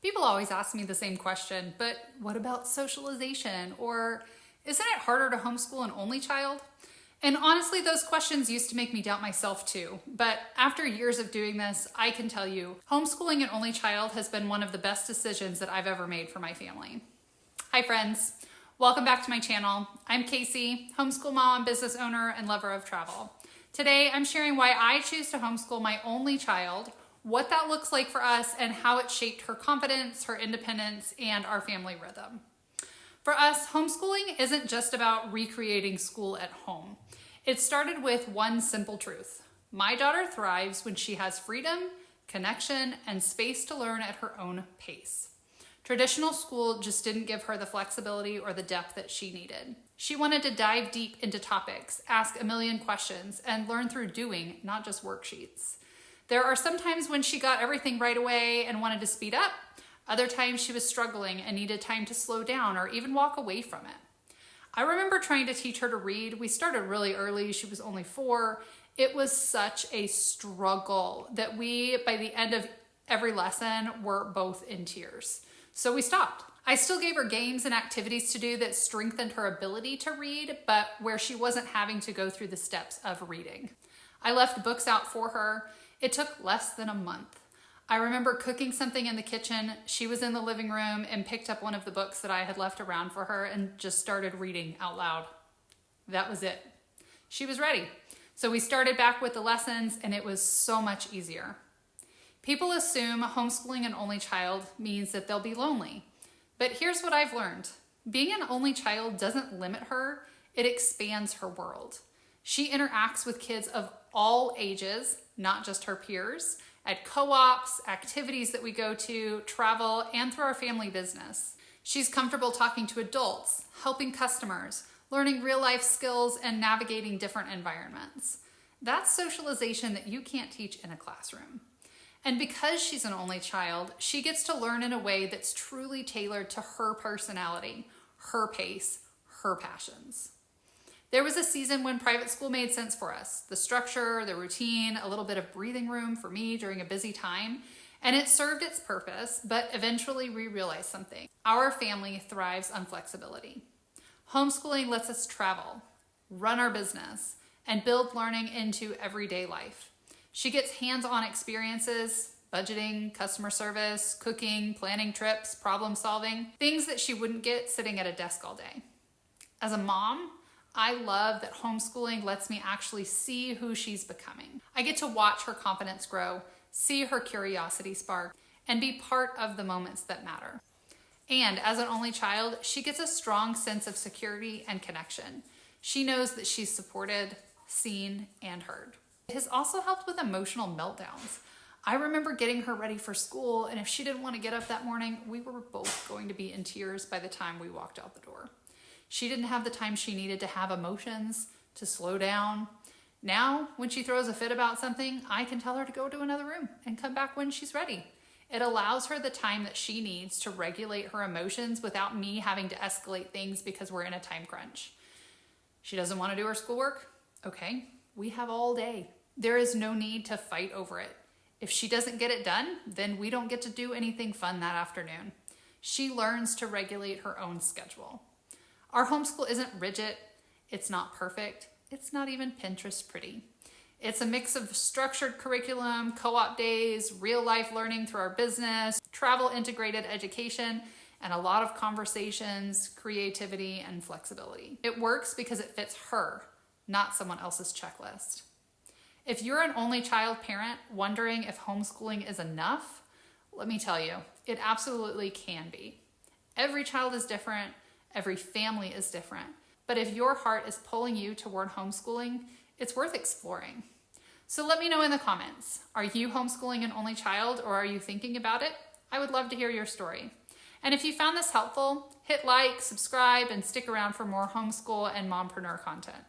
People always ask me the same question, but what about socialization? Or isn't it harder to homeschool an only child? And honestly, those questions used to make me doubt myself too. But after years of doing this, I can tell you, homeschooling an only child has been one of the best decisions that I've ever made for my family. Hi friends, welcome back to my channel. I'm Casey, homeschool mom, business owner, and lover of travel. Today, I'm sharing why I choose to homeschool my only child, what that looks like for us, and how it shaped her confidence, her independence, and our family rhythm. For us, homeschooling isn't just about recreating school at home. It started with one simple truth. My daughter thrives when she has freedom, connection, and space to learn at her own pace. Traditional school just didn't give her the flexibility or the depth that she needed. She wanted to dive deep into topics, ask a million questions, and learn through doing, not just worksheets. There are some times when she got everything right away and wanted to speed up. Other times she was struggling and needed time to slow down or even walk away from it. I remember trying to teach her to read. We started really early. She was only 4. It was such a struggle that we, by the end of every lesson, were both in tears. So we stopped. I still gave her games and activities to do that strengthened her ability to read, but where she wasn't having to go through the steps of reading. I left books out for her. It took less than a month. I remember cooking something in the kitchen. She was in the living room and picked up one of the books that I had left around for her and just started reading out loud. That was it. She was ready. So we started back with the lessons and it was so much easier. People assume homeschooling an only child means that they'll be lonely. But here's what I've learned. Being an only child doesn't limit her, it expands her world. She interacts with kids of all ages, not just her peers, at co-ops, activities that we go to, travel, and through our family business. She's comfortable talking to adults, helping customers, learning real-life skills, and navigating different environments. That's socialization that you can't teach in a classroom. And because she's an only child, she gets to learn in a way that's truly tailored to her personality, her pace, her passions. There was a season when private school made sense for us. The structure, the routine, a little bit of breathing room for me during a busy time, and it served its purpose, but eventually we realized something. Our family thrives on flexibility. Homeschooling lets us travel, run our business, and build learning into everyday life. She gets hands-on experiences, budgeting, customer service, cooking, planning trips, problem solving, things that she wouldn't get sitting at a desk all day. As a mom, I love that homeschooling lets me actually see who she's becoming. I get to watch her confidence grow, see her curiosity spark, and be part of the moments that matter. And as an only child, she gets a strong sense of security and connection. She knows that she's supported, seen, and heard. It has also helped with emotional meltdowns. I remember getting her ready for school, and if she didn't want to get up that morning, we were both going to be in tears by the time we walked out the door. She didn't have the time she needed to have emotions, to slow down. Now, when she throws a fit about something, I can tell her to go to another room and come back when she's ready. It allows her the time that she needs to regulate her emotions without me having to escalate things because we're in a time crunch. She doesn't want to do her schoolwork? Okay, we have all day. There is no need to fight over it. If she doesn't get it done, then we don't get to do anything fun that afternoon. She learns to regulate her own schedule. Our homeschool isn't rigid, it's not perfect, it's not even Pinterest pretty. It's a mix of structured curriculum, co-op days, real-life learning through our business, travel integrated education, and a lot of conversations, creativity, and flexibility. It works because it fits her, not someone else's checklist. If you're an only child parent wondering if homeschooling is enough, let me tell you, it absolutely can be. Every child is different. Every family is different, but if your heart is pulling you toward homeschooling, it's worth exploring. So let me know in the comments, are you homeschooling an only child or are you thinking about it? I would love to hear your story. And if you found this helpful, hit like, subscribe, and stick around for more homeschool and mompreneur content.